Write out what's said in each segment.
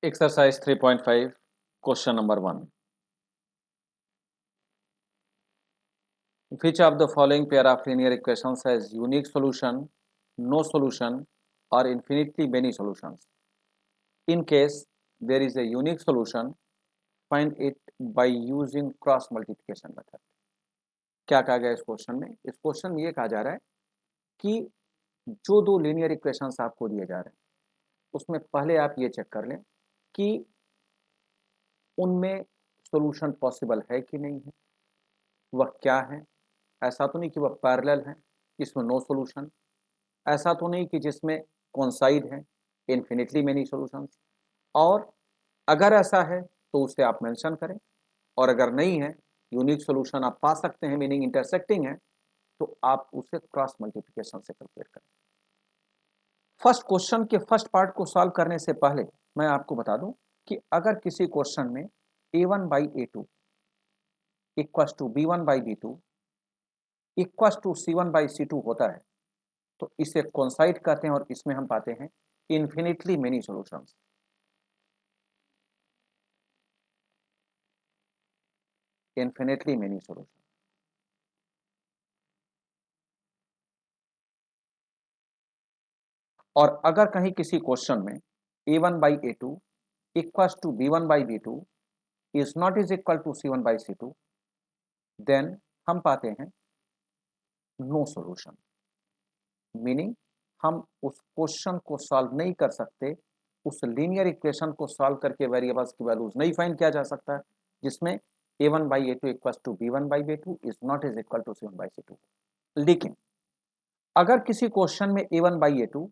Exercise 3.5, question number 1. Which of the following pair of linear equations has unique solution, no solution, or infinitely many solutions? In case there is a unique solution, find it by using cross multiplication method. क्या कहा गया इस question में? इस question में ये कहा जा रहा है कि जो दो लीनियर इक्वेशंस आपको दिए जा रहे हैं उसमें पहले आप ये चेक कर लें कि उनमें सॉल्यूशन पॉसिबल है कि नहीं है, वह क्या है। ऐसा तो नहीं कि वह पैरेलल है, इसमें नो सॉल्यूशन। ऐसा तो नहीं कि जिसमें कोइंसाइड है, इन्फिनिटली मेनी सॉल्यूशंस। और अगर ऐसा है तो उसे आप मेंशन करें, और अगर नहीं है, यूनिक सॉल्यूशन आप पा सकते हैं मीनिंग इंटरसेक्टिंग है, तो आप उसे क्रॉस मल्टीप्लिकेशन से कैलकुलेट करें। फर्स्ट क्वेश्चन के फर्स्ट पार्ट को सॉल्व करने से पहले मैं आपको बता दूं कि अगर किसी क्वेश्चन में a1/a2 equals to b1/b2 equals to c1/c2 होता है तो इसे कोइंसाइड कहते हैं, और इसमें हम पाते हैं infinitely many solutions. Infinitely many solution. और अगर कहीं किसी क्वेश्चन में a1/a2 equals to b1/b2 is not is equal to c1/c2, then हम पाते हैं नो सॉल्यूशन। मीनिंग हम उस क्वेश्चन को सॉल्व नहीं कर सकते, उस लीनियर इक्वेशन को सॉल्व करके वेरिएबल्स की वैल्यूज नहीं फाइंड किया जा सकता जिसमें a1/a2 equals to b1/b2 is not is equal to c1/c2। लेकिन अगर किसी क्वेश्चन में a1/a2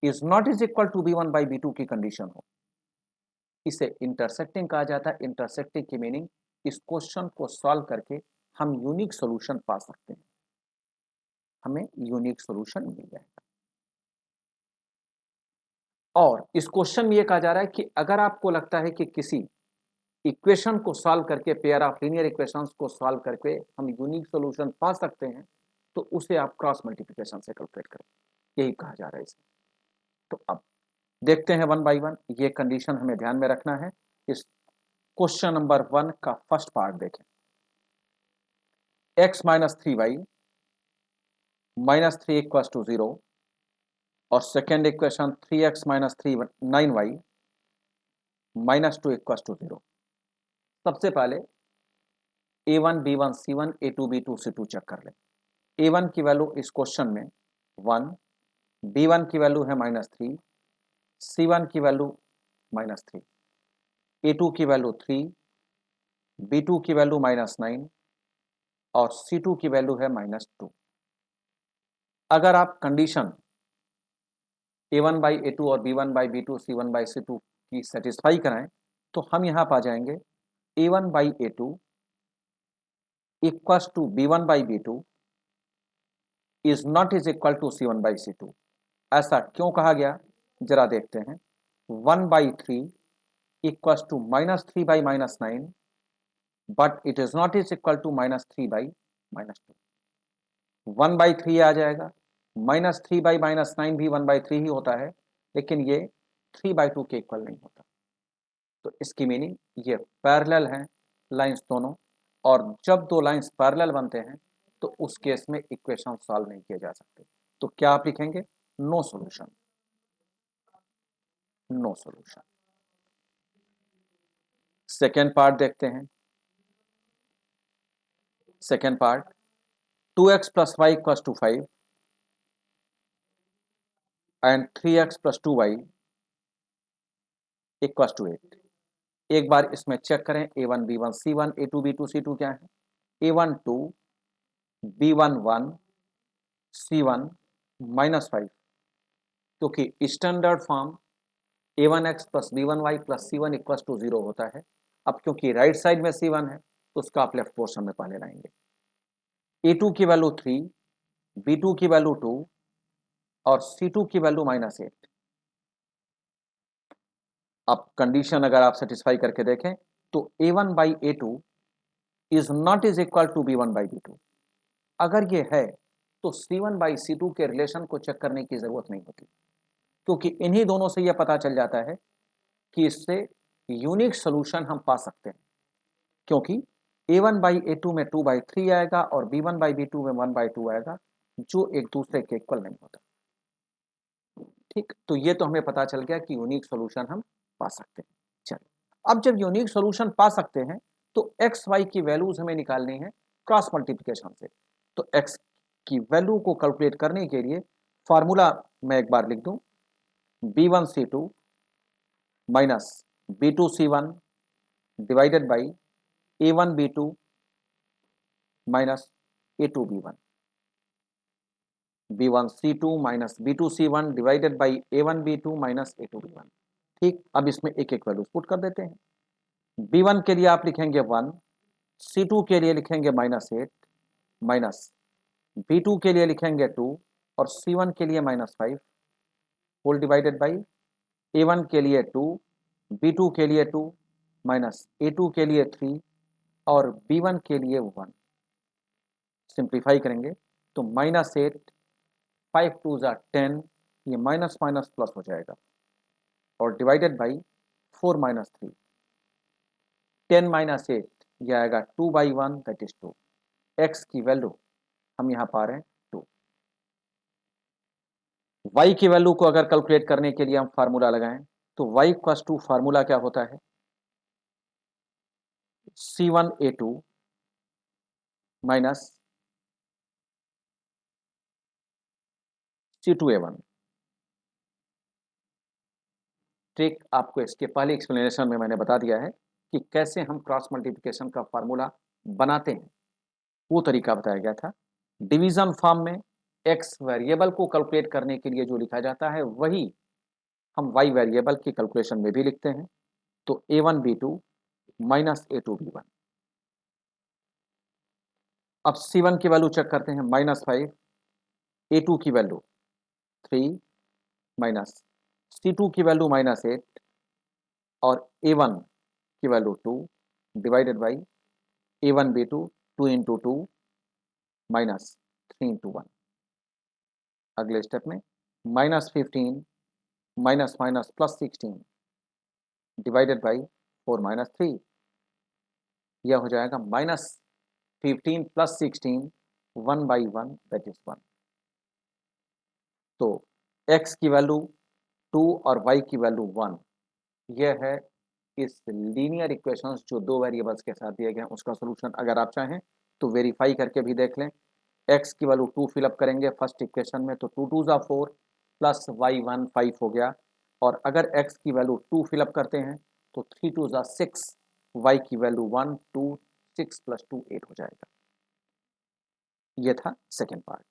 is not is equal to b1/b2 की कंडीशन हो, इसे इंटरसेक्टिंग कहा जाता है। इंटरसेक्टिंग की मीनिंग इस क्वेश्चन को सॉल्व करके हम यूनिक सॉल्यूशन पा सकते हैं, हमें यूनिक सॉल्यूशन मिल जाएगा। और इस क्वेश्चन में यह कहा जा रहा है कि अगर आपको लगता है कि किसी इक्वेशन को सॉल्व करके, पेयर ऑफ लीनियर इक्वेशंस को सॉल्व करके हम यूनिक सॉल्यूशन पा सकते हैं, तो उसे आप क्रॉस मल्टीप्लिकेशन से कैलकुलेट करें, यही कहा जा रहा है इसमें। तो अब देखते हैं वन बाय वन। ये कंडीशन हमें ध्यान में रखना है। इस क्वेश्चन नंबर 1 का फर्स्ट पार्ट देखें। x minus 3y minus 3 equals to 0, और second equation 3x minus 9y minus 2 equals to 0। सबसे पहले a1 b1 c1 a2 b2 c2 check कर लें। a1 की वैल्यू इस क्वेश्चन में 1, b1 की वैल्यू है -3, c1 की वैल्यू -3, a2 की वैल्यू 3, b2 की वैल्यू -9 और c2 की वैल्यू है -2। अगर आप कंडीशन a1/a2 और b1/b2 c1/c2 की सेटिस्फाई कराएं तो हम यहां पा जाएंगे a1/a2 equals to b1/b2 is not is equal to c1/c2। ऐसा क्यों कहा गया, जरा देखते हैं। 1/3 equals to -3 by -9, but it is not is equal to -3 by -2। 1/3 आ जाएगा, -3 by -9 भी 1/3 ही होता है, लेकिन ये 3/2 के इक्वल नहीं होता। तो इसकी मीनिंग ये पैरेलल हैं लाइंस दोनों, और जब दो लाइंस पैरेलल बनते हैं तो उस केस में इक्वेशन सॉल्व नहीं किए जा सकते। तो क्या आप लिखेंगे? No solution. No solution. Second part देखते हैं। Second part 2x + y = 5 and 3x + 2y = 8। एक बार इसमें चेक करें। a1 b1 c1 a2 b2 c2 क्या है? a1 2 b1 1 c1 -5, क्योंकि standard form a1x + b1y + c1 = 0 होता है। अब क्योंकि राइट साइड में c1 है तो उसका आप लेफ्ट पोर्शन में पहले लाएंगे। a2 की वैल्यू 3, b2 की वैल्यू 2 और c2 की वैल्यू -8। अब कंडीशन अगर आप सेटिस्फाई करके देखें तो a1/a2 is not is equal to b1/b2। अगर ये है तो c1/c2 के रिलेशन को चेक करने की जरूरत नहीं होती, क्योंकि इन्हीं दोनों से यह पता चल जाता है कि इससे यूनिक सोल्यूशन हम पा सकते हैं, क्योंकि a1/a2 में 2/3 आएगा और b1/b2 में 1/2 आएगा, जो एक दूसरे के इक्वल नहीं होता। ठीक, तो ये तो हमें पता चल गया कि यूनिक सोल्यूशन हम पा सकते हैं। चलिए, अब जब यूनिक सोल्यूशन पा सकते हैं तो एक्स वाई की वैल्यूज हमें निकालनी है क्रॉस मल्टीप्लिकेशन से। तो एक्स की वैल्यू को कैलकुलेट करने के लिए फॉर्मूला मैं एक बार लिख दूं, b1c2 minus b2c1 divided by a1b2 minus a2b1, b1c2 minus b2c1 divided by a1b2 minus a2b1। ठीक, अब इसमें एक एक वैल्यूज पुट कर देते हैं। b1 के लिए आप लिखेंगे 1, c2 के लिए लिखेंगे -8, माइनस b2 के लिए लिखेंगे 2 और c1 के लिए -5, होल डिवाइडेड बाई a1 के लिए 2, b2 के लिए 2, माइनस a2 के लिए 3 और b1 के लिए 1। सिंप्लीफाई करेंगे तो -8, 5 2 ज़ा 10, ये माइनस माइनस प्लस हो जाएगा और डिवाइडेड बाई 4 माइनस 3, 10 माइनस 8, यह आएगा 2/1 दैट इज 2। एक्स की वैल्यू हम यहाँ पा रहे हैं 2। y की वैल्यू को अगर कैलकुलेट करने के लिए हम फार्मूला लगाएं तो y इक्वल्स टू फार्मूला क्या होता है, c1a2 माइनस c2a1। ठीक, आपको इसके पहले एक्सप्लेनेशन में मैंने बता दिया है कि कैसे हम क्रॉस मल्टीप्लिकेशन का फार्मूला बनाते हैं, वो तरीका बताया गया था। डिवीजन फॉर्म में x वेरिएबल को कैलकुलेट करने के लिए जो लिखा जाता है वही हम y वेरिएबल की कैलकुलेशन में भी लिखते हैं। तो a1b2 माइनस a2b1। अब c1 की वैल्यू चेक करते हैं, -5, a2 की वैल्यू 3, माइनस c2 की वैल्यू -8 और a1 की value 2 divided by a1b2 2 into 2 minus 3 into 1। अगले स्टेप में -15 minus minus plus 16 divided by 4 minus 3, यह हो जाएगा -15 प्लस 16 1/1 दैट इज 1। तो x की वैल्यू 2 और y की वैल्यू 1, यह है इस लीनियर इक्वेशंस जो दो वेरिएबल्स के साथ दिए गए हैं उसका सॉल्यूशन। अगर आप चाहें तो वेरीफाई करके भी देख लें। x की वैल्यू 2 फिलअप करेंगे फर्स्ट इक्वेशन में तो 2 2 ज़ा 4 प्लस y1 5 हो गया, और अगर x की वैल्यू 2 फिलअप करते हैं तो 3 2 ज़ा 6, y की वैल्यू 1 2 6 प्लस 2 8 हो जाएगा। ये था second part.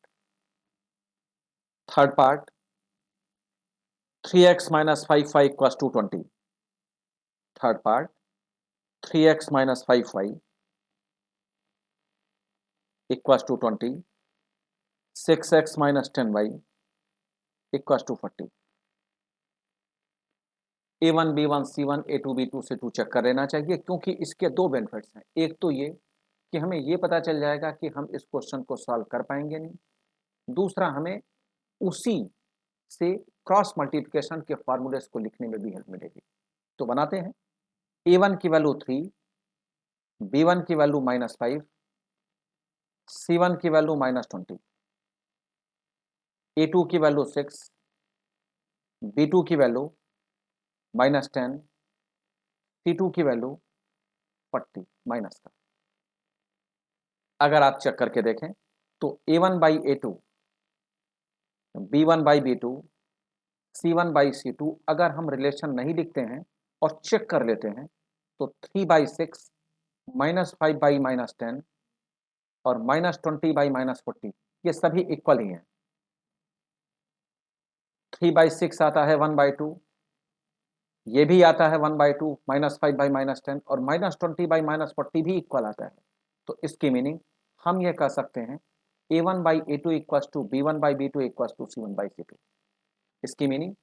Third part 3x minus 5y equals to 20। Third part 3x minus 5y equals to 20, 6x minus 10y equals to 40। a1 b1 c1 a2 b2 c2 check कर लेना चाहिए, क्योंकि इसके दो बेनिफिट्स हैं। एक तो ये कि हमें ये पता चल जाएगा कि हम इस क्वेश्चन को सॉल्व कर पाएंगे नहीं, दूसरा हमें उसी से क्रॉस मल्टीप्लिकेशन के फार्मूलेस को लिखने में भी हेल्प मिलेगी। तो बनाते हैं, a1 की वैल्यू 3, b1 की वैल्यू -5, c1 की वैल्यू -20, a2 की वैल्यू 6, b2 की वैल्यू -10, c2 की वैल्यू 40 माइनस का। अगर आप चेक करके देखें तो a1/a2, b1/b2, c1/c2 अगर हम रिलेशन नहीं लिखते हैं और चेक कर लेते हैं तो 3/6 -5/-10 और -20/-40 ये सभी इक्वल ही हैं। 3/6 आता है 1/2, ये भी आता है 1/2, -5/-10 और -20/-40 भी इक्वल आता है। तो इसकी मीनिंग हम ये कह सकते हैं a1/a2 equals to b1/b2 equals to c1/c2। इसकी मीनिंग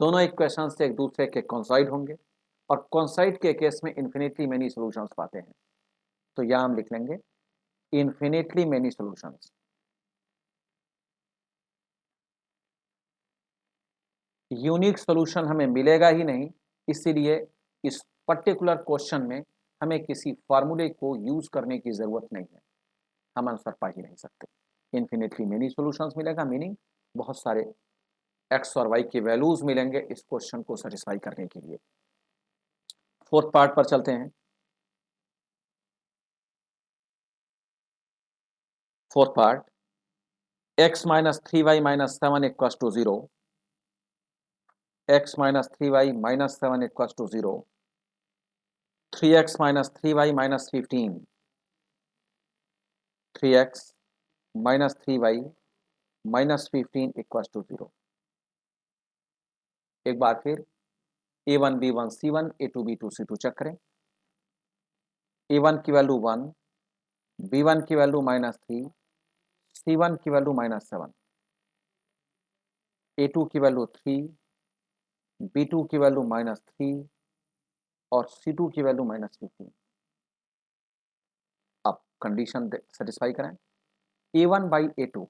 दोनों इक्वेशन से एक दूसरे के कॉन्साइड होंगे और कॉन्साइड के केस में इन्फिनिटली मेनी सॉल्यूशंस पाते हैं। तो यहां हम लिख लेंगे infinitely many solutions. Unique solution हमें मिलेगा ही नहीं इसीलिए इस पर्टिकुलर क्वेश्चन में हमें किसी फार्मूले को यूज करने की जरूरत नहीं है, हम आंसर पा ही नहीं सकते। इन्फिनिटली मेनी सॉल्यूशंस मिलेगा, मीनिंग बहुत सारे एक्स और वाई के वैल्यूज मिलेंगे इस क्वेश्चन को सेटिस्फाई करने के लिए। फोर्थ पार्ट पर चलते हैं। Fourth part, x minus 3y minus 7 equals to 0, x minus 3y minus 7 equals to 0, 3x minus 3y minus 15, 3x minus 3y minus 15 equals to 0। एक बार फिर a1 b1 c1 a2 b2 c2 check करें। a1 की value 1, b1 की value minus 3, c1 की value minus 7, a2 की value 3, b2 की value minus 3 और c2 की वैल्यू माइनस 15। अब कंडीशन सेटिस्फाई करें, a1 by a2,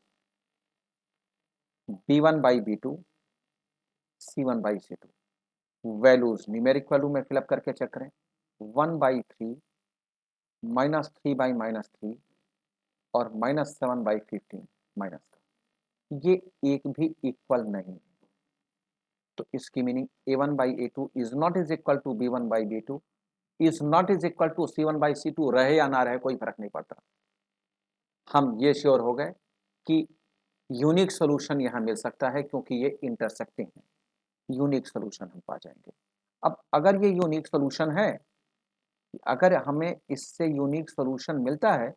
b1 by b2, c1 by c2। Values numeric value में फिलअप करके चेक करें, 1 बाई 3, माइनस 3 बाई माइनस 3 और माइनस 7 बाई 15 माइनस का, ये एक भी इक्वल नहीं है। तो इसकी meaning a1 by a2 is not is equal to b1 by b2 is not is equal to c1 by c2, रहे या ना रहे कोई फर्क नहीं पड़ता। हम ये श्योर हो गए कि यूनिक सोल्यूशन यहां मिल सकता है क्योंकि ये इंटरसेक्टिंग है, यूनिक सोल्यूशन हम पा जाएंगे। अब अगर ये यूनिक सोल्यूशन है, अगर हमें इससे यूनिक सोल्यूशन मिलता है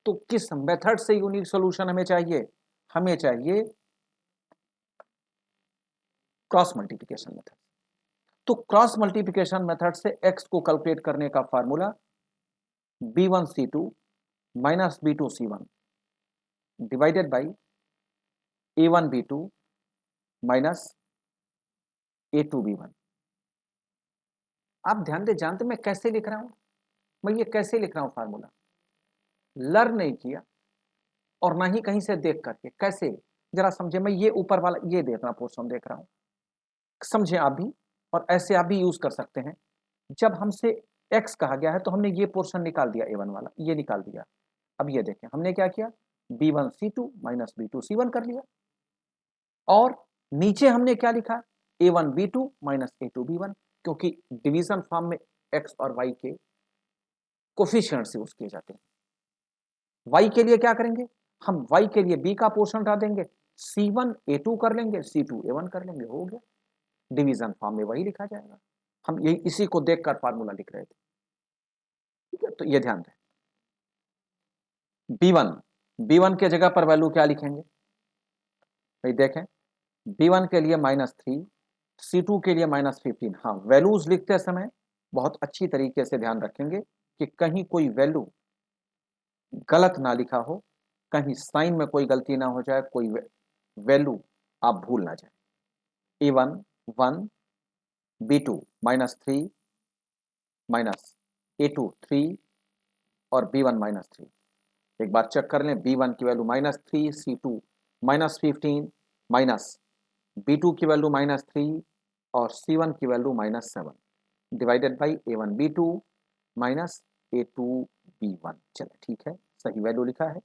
तो किस मेथड से यूनिक सोल्यूशन हमें चाहिए? हमें चाहिए क्रॉस मल्टीप्लिकेशन मेथड। तो क्रॉस मल्टीप्लिकेशन मेथड से x को कैलकुलेट करने का formula b1 c2 minus b2 c1 divided by a1 b2 minus a2 b1। आप ध्यान दे, जानते मैं कैसे लिख रहा हूं? मैं ये कैसे लिख रहा हूं फार्मूला? लर्न नहीं किया और ना ही कहीं से देख करके, कैसे जरा समझे। मैं ये ऊपर वाला ये देख रहा पोर्शन देख रहा हूं, समझे आप भी, और ऐसे आप भी यूज कर सकते हैं। जब हमसे x कहा गया है तो हमने ये पोर्शन निकाल दिया, a1 वाला ये निकाल दिया। अब ये देखें हमने क्या किया, b1 c2 minus b2 c1 कर लिया, और नीचे हमने क्या लिखा, a1 b2 minus a2 b1, क्योंकि डिवीजन फॉर्म में x और y के कोफिशिएंट्स यूज किए जाते हैं। y के लिए क्या करेंगे, हम y के लिए b का पोर्शन हटा देंगे, c1 a2 कर लेंगे, c2 a1 कर लेंगे, हो गया। डिवीजन फॉर्म में वही लिखा जाएगा। हम यही इसी को देखकर फार्मूला लिख रहे थे, ठीक है। तो ये ध्यान दें, b1 के जगह पर वैल्यू क्या लिखेंगे भाई, देखें b1 के लिए -3, c2 के लिए -15। हाँ, वैल्यूज लिखते समय बहुत अच्छी तरीके से ध्यान रखेंगे कि कहीं कोई वैल्यू गलत ना लिखा हो, कहीं साइन में कोई गलती ना हो जाए, कोई वैल्यू आप भूल ना जाए। a1 1, b2 -3 माइनस a2 3 और b1 -3। एक बार चेक कर लें, b1 की वैल्यू -3, c2 -15 माइनस b2 की वैल्यू -3 और c1 की value -7 divided by a1 b2 minus a2 b1। चलिए ठीक है, सही वैल्यू लिखा है।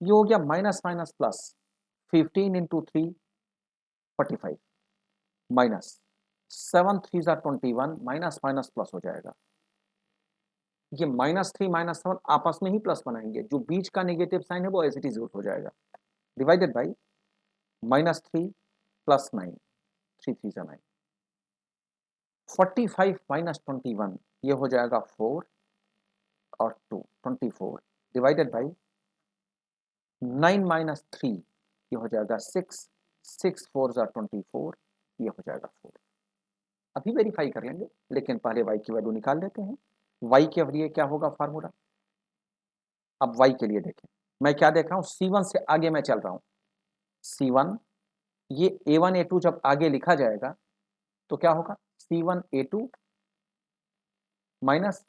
ये हो गया minus minus plus, 15 into 3 45 minus 7 3 21 minus minus plus हो जाएगा। ये -3 -7 आपस में ही प्लस बनाएंगे, जो बीच का नेगेटिव साइन है वो एज इट इज हो जाएगा, डिवाइडेड बाई -3 प्लस 9 3 3 9 45 माइनस 21 ये हो जाएगा 4 और 2 24 डिवाइडेड बाई 9 माइनस 3 ये हो जाएगा 6 6 4 24 ये हो जाएगा 4। अभी वेरीफाई कर लेंगे, लेकिन पहले y की वैल्यू निकाल लेते हैं। y के लिए क्या होगा फार्मूला? अब y के लिए देखें, मैं क्या देख रहा हूं, c1 से आगे मैं चल रहा हूं, c1 ये a1 a2 जब आगे लिखा जाएगा तो क्या होगा, c1 a2 minus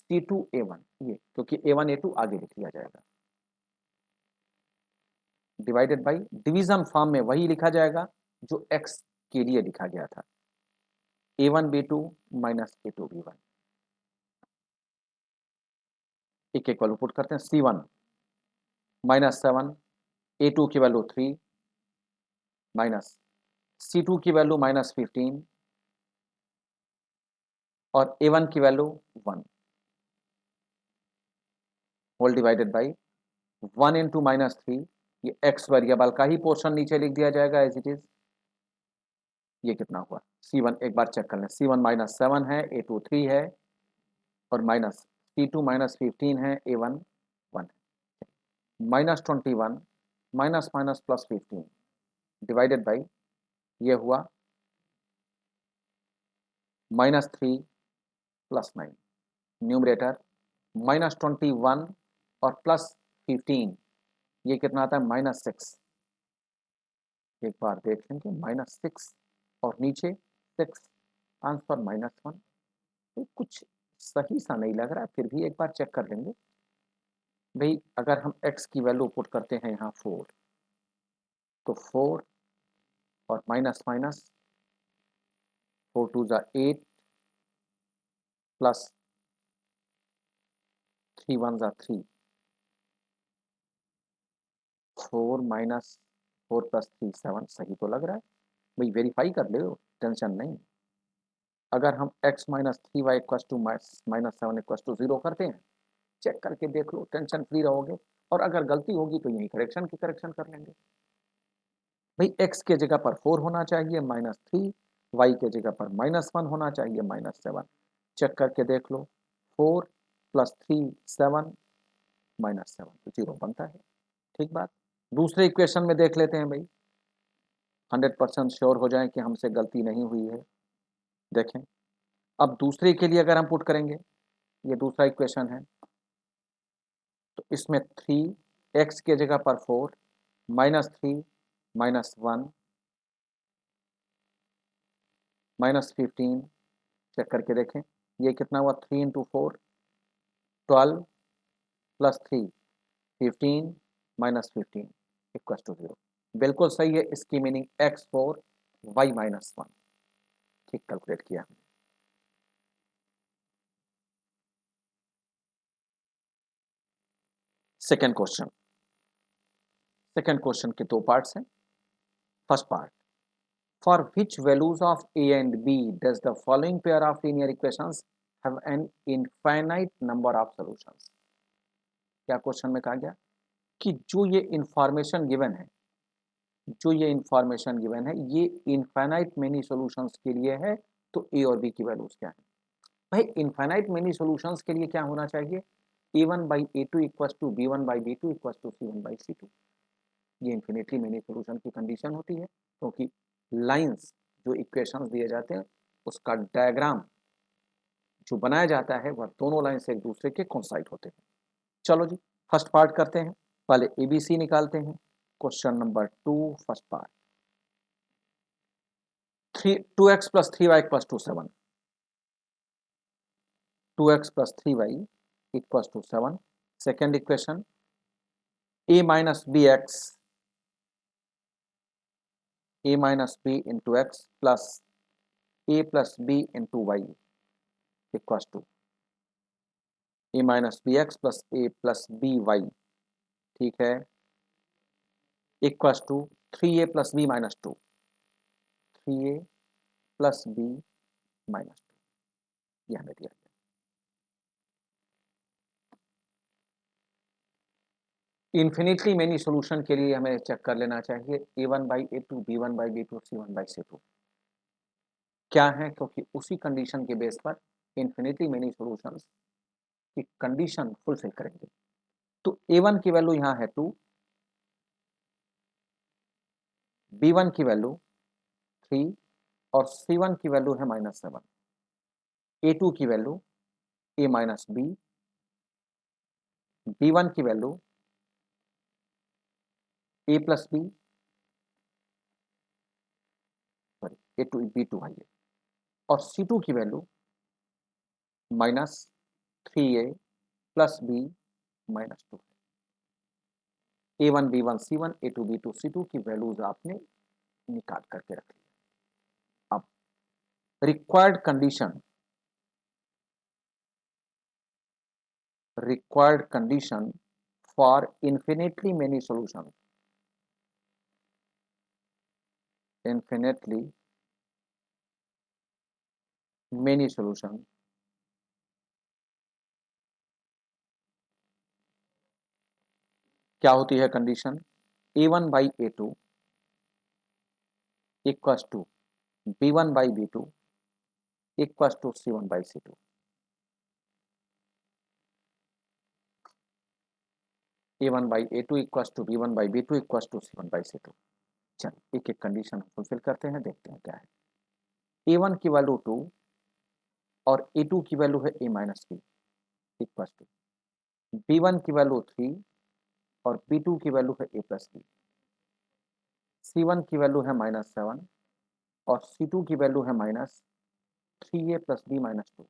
c2 a1, ये क्योंकि a1 a2 आगे लिख लिया जाएगा, डिवाइडेड बाई डिवीजन फॉर्म में वही लिखा जाएगा जो x के लिए लिखा गया था। A1 B2 minus A2 B1, एक एक वैल्यू पुट करते हैं। C1 -7, A2 की वैल्यू 3 माइनस C2 की वैल्यू -15 और A1 की value 1 whole divided by 1 into -3, ये x वेरिएबल का ही पोर्शन नीचे लिख दिया जाएगा एज इट इज। ये कितना हुआ C1 एक बार चेक कर लें। C1 -7 है, A2 3 है और माइनस C2 -15 है, A1 1 है। -21 माइनस माइनस +15 डिवाइडेड बाई ये हुआ -3 +9, न्यूमरेटर -21 और +15, ये कितना आता है -6। एक बार देख लेंगे, -6 और नीचे 6, आंसर -1। तो कुछ सही सा नहीं लग रहा है, फिर भी एक बार चेक कर लेंगे। भाई अगर हम x की वैल्यू पुट करते हैं यहाँ 4, तो 4 और माइनस माइनस 4 2 ज़ा 8 प्लस 3 1 ज़ा 3, 4 माइनस 4 प्लस 3 7, सही तो लग रहा है भाई, वेरीफाई कर लो, टेंशन नहीं। अगर हम x minus 3y equals to -7 equals to 0 करते हैं, चेक करके देख लो, टेंशन फ्री रहोगे। और अगर गलती होगी तो यही करेक्शन की करेक्शन कर लेंगे। भाई x के जगह पर 4 होना चाहिए -3, y के जगह पर -1 होना चाहिए -7। चेक करके देख लो, 4 प्लस 3 7 -7 तो 0 बनता है। ठीक बात। दूसरे इक्वेशन में देख लेते हैं भाई, 100% श्योर हो जाए कि हमसे गलती नहीं हुई है। देखें, अब दूसरे के लिए अगर हम पुट करेंगे, ये दूसरा इक्वेशन है, तो इसमें 3 x के जगह पर 4 -3 -1 -15, चेक करके देखें ये कितना हुआ, 3 इंटू 4 12 प्लस 3 15 -15 इक्वल टू 0। बिल्कुल सही है, इसकी मीनिंग x4 y -1, ठीक कैलकुलेट किया। सेकेंड क्वेश्चन, सेकेंड क्वेश्चन के दो पार्ट्स हैं। First part, for which values of a and b does the following pair of linear equations have an infinite number of solutions. क्या question में कहा गया कि जो ये इंफॉर्मेशन गिवन है, जो ये इंफॉर्मेशन गिवन है, ये इनफाइनाइट मेनी सॉल्यूशंस के लिए है, तो ए और बी की वैल्यूज क्या है। भाई इनफाइनाइट मेनी सॉल्यूशंस के लिए क्या होना चाहिए, a1/a2 equal to b1/b2 equal to c1/c2। ये इन्फिनिटली मेनी सॉल्यूशन की कंडीशन होती है, क्योंकि लाइंस जो इक्वेशंस दिए जाते हैं उसका डायग्राम जो बनाया जाता है वह दोनों लाइन से एक दूसरे के कोइंसाइड होते हैं। चलो जी, फर्स्ट पार्ट करते हैं, पहले ABC निकालते हैं। Question number 2, first part, 2x plus 3y equal to 7, 2x plus 3y equal to 7। Second equation, a minus b x, a minus b into x plus a plus b into y equal to a minus b x plus a plus b y, ठीक है, equal to 3a plus b minus 2, 3a plus b minus 2, यह हमें दिया गया। Infinitely many solution के लिए हमें check कर लेना चाहिए a1/a2 b1/b2 c1/c2 क्या है, क्योंकि उसी कंडीशन के बेस पर इन्फिनिटली मेनी सॉल्यूशंस की कंडीशन फुलफिल करेंगे। तो a1 की वैल्यू यहाँ है 2, b1 की वैल्यू 3 और c1 की वैल्यू है -7, a2 की value a minus b, b1 की value a plus b, sorry a2 b2 है ये, और c2 की value -3a plus b -2। a1 b1 c1 a2 b2 c2 की वैल्यूज आपने निकाल करके रख ली। अब required condition for infinitely many solutions, infinitely many solutions, क्या होती है condition? a1 by a2 equals to b1 by b2 equals to c1 by c2। a1 by a2 equals to b1 by b2 equals to c1 by c2। चलिए एक एक condition fulfil करते हैं, देखते हैं क्या है। a1 की वैल्यू 2 और a2 की वैल्यू है a minus b equals to b1 की वैल्यू 3 और b2 की वैल्यू है a प्लस बी, c1 की वैल्यू है -7 और c2 की वैल्यू है -3a प्लस बी -2।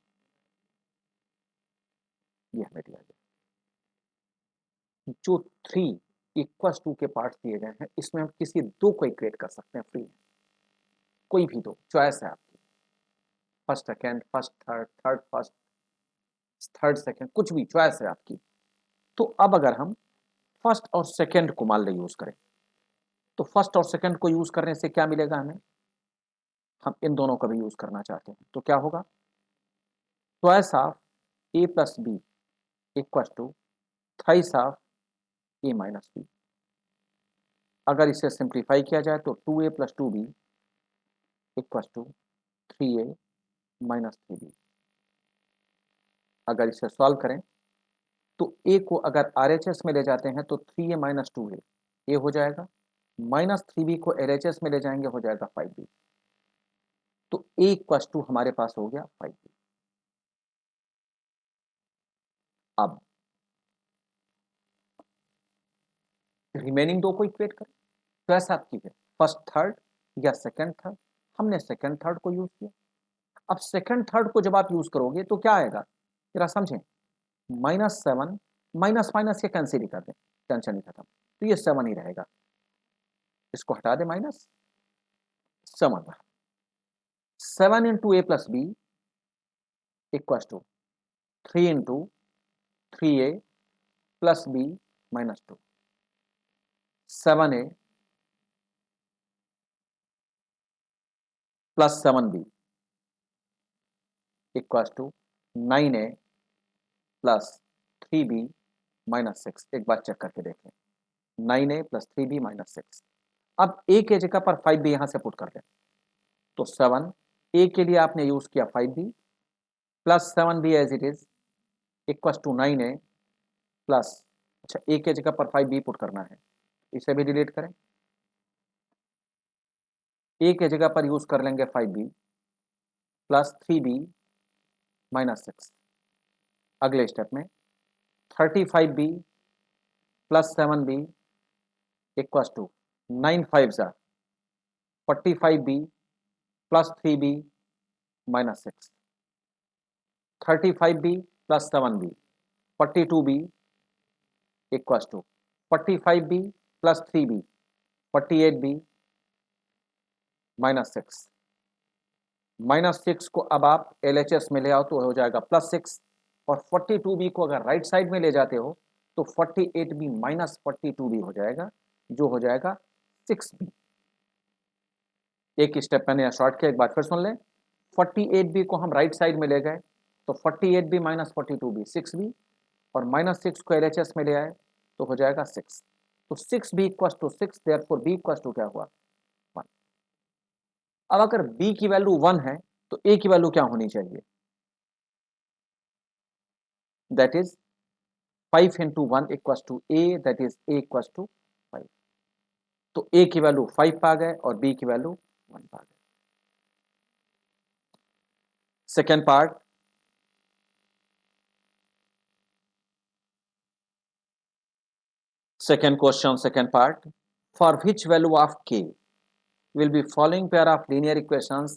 ये हमें दिया गया। जो 3 इक्वल्स 2 के पार्ट्स दिए गए हैं, इसमें हम किसी दो को इक्वेट कर सकते हैं फ्री में, कोई भी दो, चॉइस है आपकी, first second, first third, third first, third second, कुछ भी चॉइस है आपकी। तो अब अगर हम फर्स्ट और सेकेंड को मान ले यूज करें, तो फर्स्ट और सेकेंड को यूज करने से क्या मिलेगा हमें? हम इन दोनों का भी यूज करना चाहते हैं, तो क्या होगा? Choice of a plus b equal to thrice of a minus b. अगर इसे सिंप्लीफाई किया जाए तो 2a plus 2b equal to 3a minus 3b। अगर इसे सॉल्व करें तो a को अगर RHS में ले जाते हैं तो 3a माइनस 2a a हो जाएगा, माइनस 3b को LHS में ले जाएंगे हो जाएगा 5b। तो a इक्वल टू हमारे पास हो गया 5b। अब रिमेनिंग दो को इक्वेट करें, चॉइस आपकी है फर्स्ट थर्ड या सेकंड थर्ड। हमने सेकंड थर्ड को यूज किया। अब सेकंड थर्ड को जब आप यूज करोगे तो क्या आएगा जरा समझें। -7 माइनस माइनस के कैंसिल ही कर दें, टेंशन ही खत्म। तो ये 7 ही रहेगा, इसको हटा दे -7। 7 into a plus b equal to 3 into 3a plus b -2। 7a plus 7b equal to 9a plus 3b -6। एक बार चेक करके देखें, 9a प्लस 3b -6। अब a के जगह पर 5b यहां से पुट कर दें, तो 7 a के लिए आपने यूज किया 5b plus 7b as it is equal to 9a plus, अच्छा a के जगह पर 5b पुट करना है, इसे भी डिलीट करें। a के जगह पर यूज कर लेंगे 5b प्लस 3b -6। अगले स्टेप में 35b plus 7b equal to 9 5 जा 45b plus 3b -6। 35b plus 7b 42b equal to 45b plus 3b 48b -6। -6 को अब आप LHS में ले आओ तो हो जाएगा +6, और 42b को अगर राइट साइड में ले जाते हो तो 48b -42b हो जाएगा, जो हो जाएगा 6b। एक स्टेप मैंने शॉर्ट किया, एक बार फिर सुन लें। 48b को हम राइट साइड में ले गए तो 48b -42b 6b, और -6 को LHS में ले आए तो हो जाएगा 6। तो 6b equal to 6, therefore b equal to क्या हुआ 1। अब अगर b की वैल्यू 1 है तो a की वैल्यू क्या होनी चाहिए? That is 5 into 1 equal to a, that is a equal to 5। तो a की वैल्यू 5 पा गए और b की वैल्यू 1 पा गए। Second part, second question, second part. For which value of k will be following pair of linear equations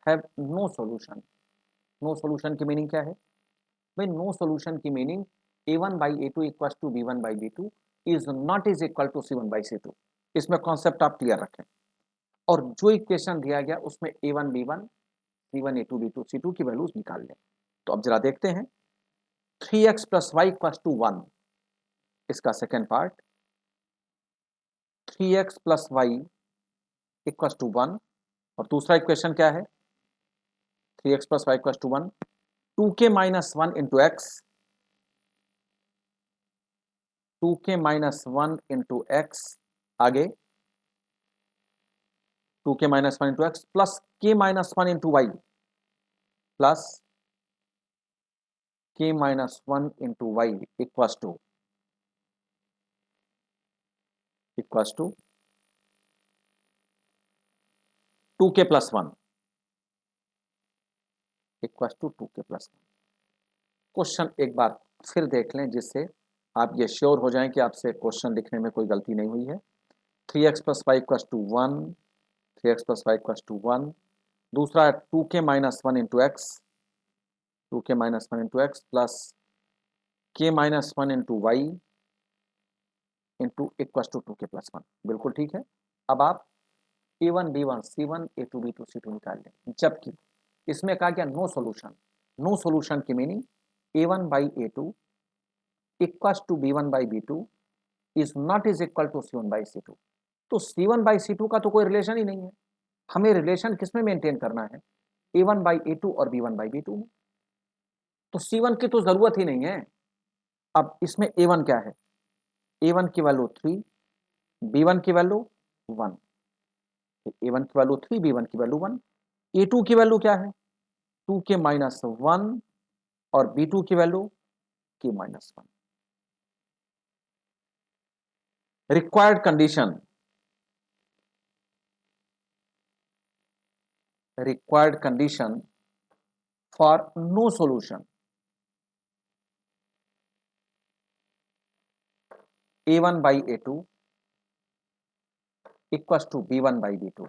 have no solution? No solution की meaning क्या है भाई? नो सोल्यूशन की meaning a1 by a2 equal to b1 by b2 is not is equal to c1 by c2। इसमें concept आप clear रखें। और जो इक्वेशन दिया गया उसमें a1 b1 C1 A2 B2 C2 की वैल्यूज निकाल लें। तो अब जरा देखते हैं 3x plus y equals to 1, इसका second part 3x plus y equals to 1, और दूसरा इक्वेशन क्या है 3x plus y equals to 1, 2k minus 1 into x, 2k minus 1 into x, आगे 2k minus 1 into x plus k minus 1 into y, plus k minus 1 into y equals to 2k plus 1 equals to 2k plus 1। Question एक बार फिर देख लें जिससे आप ये sure हो जाएं कि आपसे क्वेश्चन लिखने में कोई गलती नहीं हुई है। 3x plus y equals to 1, 3x plus y equals to 1, दूसरा है 2k minus 1 into x, 2k minus 1 into x plus k minus 1 into y into equals to 2k plus 1। बिल्कुल ठीक है। अब आप A1 B1 C1 A2 B2 C2 निकाल लें, जबकि इसमें कहा गया नो सॉल्यूशन। नो सॉल्यूशन की meaning A1 by A2 equals to B1 by B2 is not is equal to C1 by C2। तो C1 बाई C2 का तो कोई रिलेशन ही नहीं है। हमें रिलेशन किसमें मेंटेन करना है, A1 बाई A2 और B1 बाई B2 में। तो C1 की तो जरूरत ही नहीं है। अब इसमें A1 क्या है, A1 की वैल्यू 3, B1 की वैल्यू 1, A1 की वैल्यू 3, B1 की वैल्यू 1। A2 की वैल्यू क्या है 2k माइनस 1 और B2 की value k minus 1। Required condition, required condition for no solution, A1 by A2 equals to B1 by B2,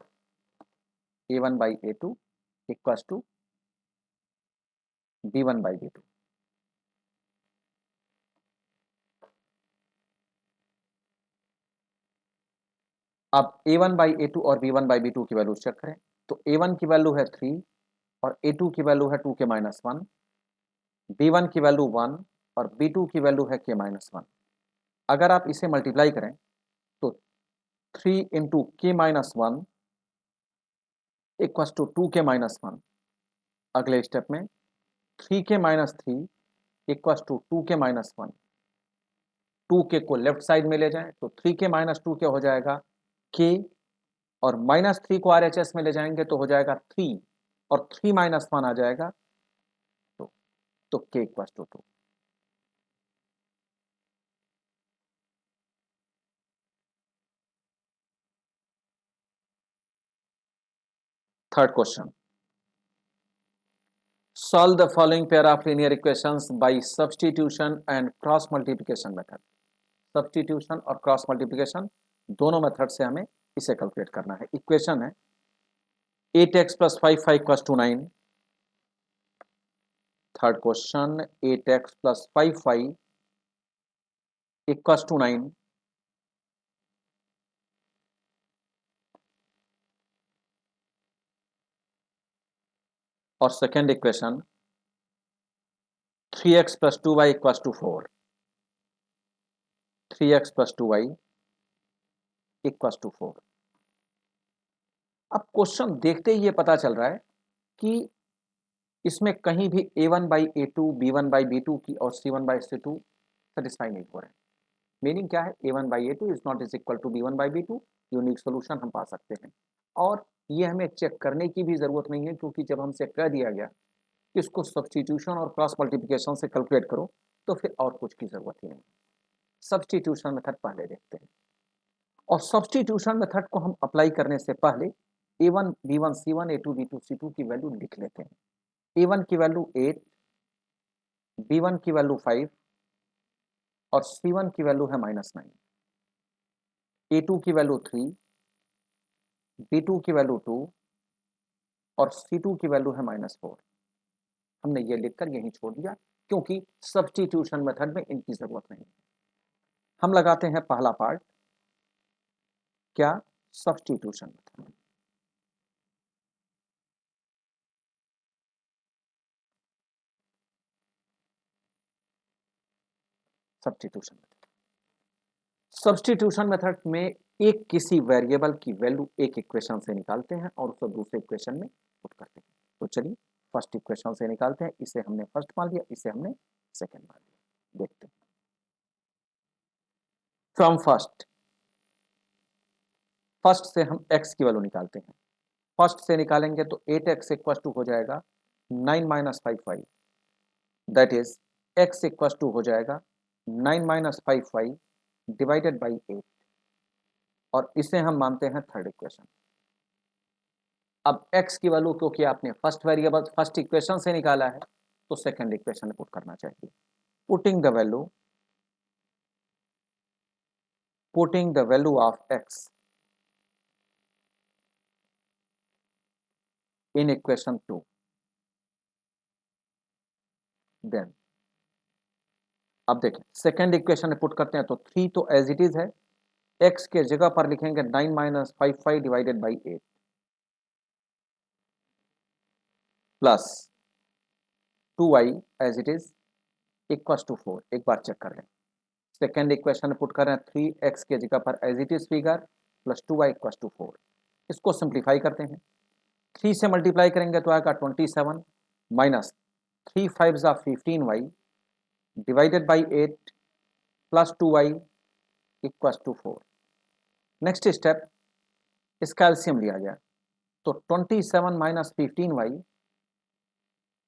A1 by A2 equals to B1 by B2। अब A1 by A2 और B1 by B2 की value check करें। तो A1 की value है 3 और A2 की value है 2k माइनस 1, B1 की वैल्यू 1 और B2 की वैल्यू है k माइनस 1। अगर आप इसे मल्टीप्लाई करें तो 3 into k minus 1 equals to 2k minus 1। अगले स्टेप में 3k minus 3 equals to 2k minus 1। 2k को लेफ्ट साइड में ले जाएं तो 3k माइनस 2k हो जाएगा k, और माइनस 3 को RHS में ले जाएंगे तो हो जाएगा 3, और 3 माइनस 1 आ जाएगा तो k equals to 2। Third question, solve the following pair of linear equations by substitution and cross multiplication method. Substitution और क्रॉस मल्टीप्लिकेशन दोनों मेथड से हमें इसे कैलकुलेट करना है। इक्वेशन है 8x plus 5y equals to 9। Third question 8x plus 5y equals to 9। और second equation 3x plus 2y equals to 4। 3x plus 2y equals to 4। अब क्वेश्चन देखते ही ये पता चल रहा है कि इसमें कहीं भी A1 by A2 B1 by B2 की और C1 बाई C2 सेटिस्फाई नहीं हो रहे हैं। मीनिंग क्या है, A1 by A2 is not is equal to B1 by B2। Unique solution हम पा सकते हैं, और ये हमें चेक करने की भी जरूरत नहीं है, क्योंकि जब हमसे कह दिया गया कि इसको सब्स्टिट्यूशन और क्रॉस मल्टीप्लिकेशन से कैलकुलेट करो तो फिर और कुछ की जरूरत ही नहीं। सब्स्टिट्यूशन मेथड पहले देखते हैं, और सब्स्टिट्यूशन मेथड को हम अप्लाई करने से पहले A1 B1 C1 A2 B2 C2 की वैल्यू लिख लेते हैं। A1 की वैल्यू 8, B1 की वैल्यू 5 और C1 की वैल्यू है -9। A2 की वैल्यू 3, B2 की वैल्यू 2 और C2 की वैल्यू है -4। हमने ये लिखकर यहीं छोड़ दिया, क्योंकि सब्स्टिट्यूशन मेथड में इनकी जरूरत नहीं। हम लगाते हैं पहला पार्ट, क्या, substitution method. Substitution method. Substitution method में एक किसी वेरिएबल की वैल्यू एक इक्वेशन से निकालते हैं और उसको दूसरे इक्वेशन में पुट करते हैं। तो चलिए फर्स्ट इक्वेशन से निकालते हैं, इसे हमने फर्स्ट मान लिया, इसे हमने सेकंड मान लिया। देखते हैं फ्रॉम फर्स्ट से हम x की वैल्यू निकालते हैं। फर्स्ट से निकालेंगे तो 8x इक्वल टू हो जाएगा 9 minus 5y, that is x equal to हो जाएगा 9 माइनस 5y डिवाइडेड बाई 8, और इसे हम मानते हैं थर्ड इक्वेशन। अब x की वैल्यू क्योंकि आपने फर्स्ट वेरिएबल फर्स्ट इक्वेशन से निकाला है तो सेकंड इक्वेशन में पुट करना चाहिए। Putting the value of x in equation 2, then अब देखें सेकंड इक्वेशन में पुट करते हैं तो 3 तो एज इट इज है, x के जगह पर लिखेंगे 9 minus 5y divided by 8 plus 2y as it is equal to 4। एक बार चेक कर लें, सेकेंड इक्वेशन पुट कर रहे हैं 3x के जगह पर as it is figure plus 2y equal to 4। इसको सिंप्लीफाई करते हैं, 3 से मल्टीप्लाई करेंगे तो आएगा 27 माइनस 3 5 जा 15y divided by 8 plus 2y equal to 4। Next step, इसका एलसीएम लिया गया तो 27 माइनस 15y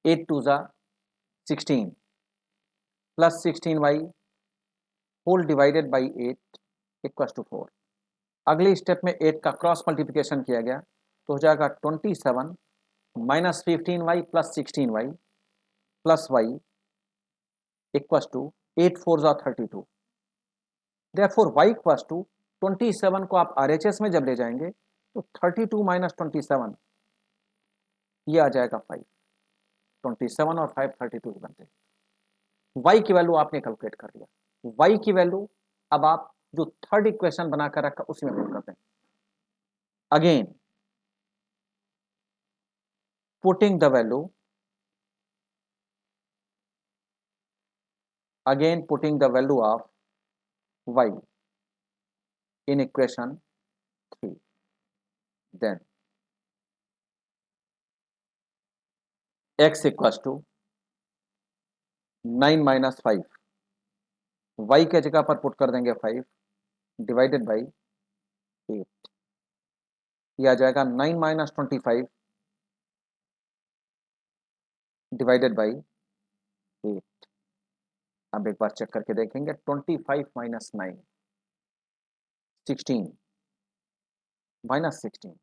8 2 जा 16 plus 16y whole divided by 8 equal to 4। अगले स्टेप में 8 का क्रॉस मल्टीप्लिकेशन किया गया तो हो जाएगा 27 minus 15y plus 16y plus y equal to 8 4 जा 32। देयरफॉर y इक्वल टू 27 को आप RHS में जब ले जाएंगे तो 32 माइनस 27 ये आ जाएगा 5। 27 और 5 32 बनते हैं। y की वैल्यू आपने कैलकुलेट कर लिया। y की वैल्यू अब आप जो थर्ड इक्वेशन बनाकर रखा उसमें पुट करते हैं। Again putting the value of y in equation 3, then x equals to 9 minus 5, y के जगह पर पुट कर देंगे 5 डिवाइडेड बाई 8, यह आ जाएगा 9 माइनस 25 डिवाइडेड बाई 8। अब एक बार चेक करके देखेंगे 25 माइनस 9 16 माइनस 16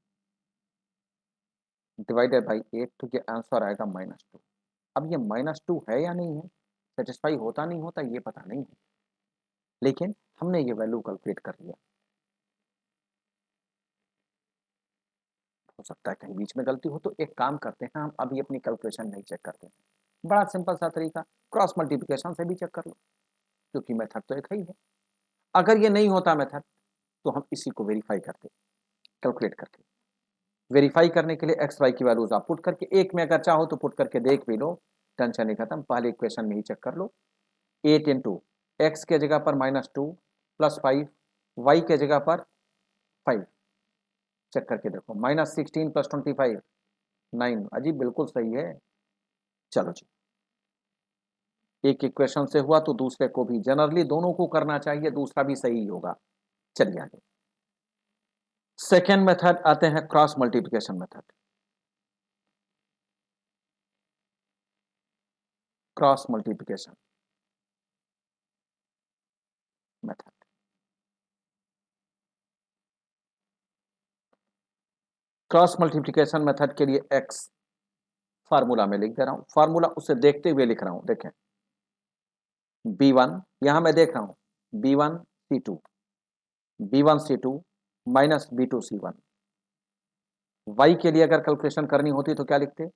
डिवाइडेड बाई 8, तो ये आंसर आएगा -2। अब ये -2 है या नहीं है, सेटिस्फाई होता नहीं होता ये पता नहीं है, लेकिन हमने ये वैल्यू कैलकुलेट कर लिया। हो सकता है कहीं बीच में गलती हो, तो एक काम करते हैं, हम अभी अपनी कैलकुलेशन नहीं चेक करते हैं। बड़ा सिंपल सा तरीका, क्रॉस मल्टीप्लिकेशन से भी चेक कर लो, क्योंकि मेथड तो एक ही है। अगर ये नहीं होता मेथड तो हम इसी को वेरीफाई करते, कैलकुलेट करके। वेरीफाई करने के लिए एक्स वाई की वैल्यूज आप पुट करके, एक में अगर चाहो तो पुट करके देख भी लो, टेंशन नहीं खत्म। पहले इक्वेशन में ही चेक कर लो, 8 इंटू एक्स के जगह पर -2 प्लस 5 वाई के जगह पर 5, चेक करके देखो -16 प्लस 25 9। अजीब, बिल्कुल सही है। चलो जी, एक इक्वेशन से हुआ तो दूसरे को भी जनरली दोनों को करना चाहिए, दूसरा भी सही होगा। चलिए आगे, सेकेंड मेथड आते हैं cross multiplication method. Cross multiplication method, cross multiplication method के लिए एक्स फार्मूला में लिख दे रहा हूं, फार्मूला उसे देखते हुए लिख रहा हूं। देखें b1 यहां मैं देख रहा हूं b1c2 माइनस b2c1। y के लिए अगर कैलकुलेशन करनी होती तो क्या लिखते,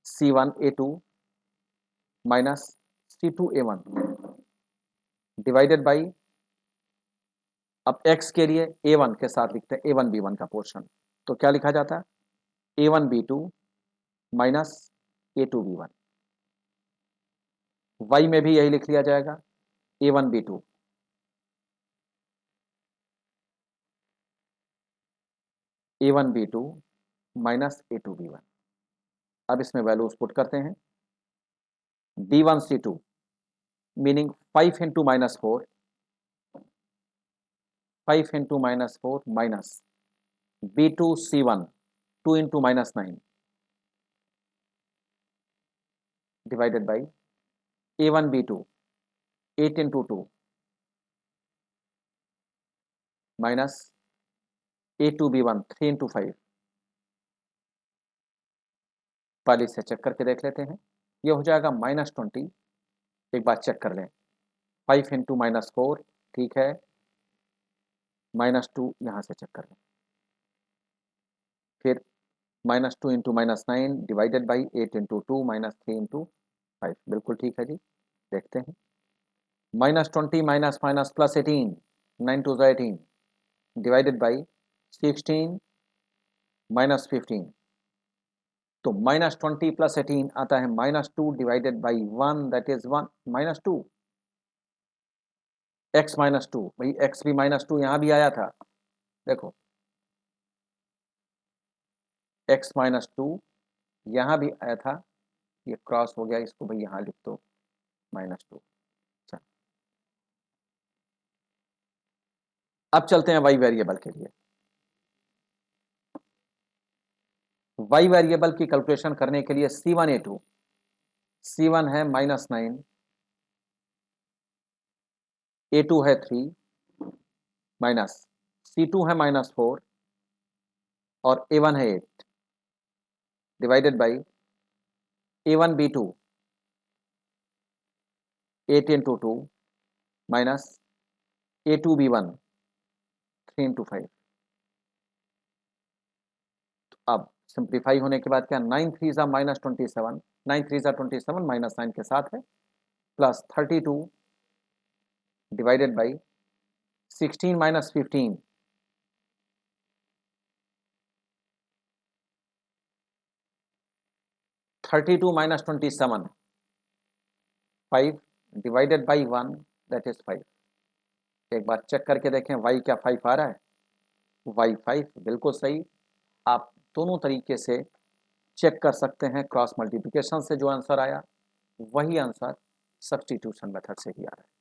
c1a2 minus c2a1 divided by, अब x के लिए a1 के साथ लिखते हैं a1 b1 का पोर्शन, तो क्या लिखा जाता है a1 b2 minus a2 b1। y में भी यही लिख लिया जाएगा A1 B2 A1 B2 minus A2 B1। अब इसमें वैल्यूज पुट करते हैं। B1 C2 meaning 5 into minus 4 5 into minus 4 minus B2 C1 2 into minus 9 divided by A1 B2 8 into 2 minus A2 B1 3 into 5। पहले से चेक करके देख लेते हैं। ये हो जाएगा -20। एक बार चेक कर लें। 5 इंटू माइनस 4 ठीक है, -2 यहाँ से चेक कर लें। फिर -2 into minus 9 divided by 8 into 2 minus 3 into 5। बिल्कुल ठीक है जी, देखते हैं। -20 minus minus plus 18 9 to 18 divided by 16 minus 15। तो -20 प्लस 18 आता है -2 divided by 1 that is 1 -2 x -2। भाई x भी -2 यहां भी आया था, देखो x -2 यहां भी आया था, ये क्रॉस हो गया, इसको भाई यहां लिख दो -2। अब चलते हैं y वेरिएबल के लिए। y वेरिएबल की कैलकुलेशन करने के लिए C1 A2 C1 है -9 A2 है 3 माइनस C2 है -4 और A1 है 8 divided by A1 B2 8 into 2 minus A2 B1 3 into 5। अब सिंप्लीफाई होने के बाद क्या, 9 3 ज़ा -27 9 3 ज़ा 27 -9 के साथ है plus 32 divided by 16 minus 15 32 minus 27 5 divided by 1 that is 5। एक बार चेक करके देखें y क्या 5 आ रहा है, y 5 बिल्कुल सही। आप दोनों तरीके से चेक कर सकते हैं, क्रॉस मल्टीप्लिकेशन से जो आंसर आया वही आंसर सब्स्टिट्यूशन मेथड से ही आ रहा है।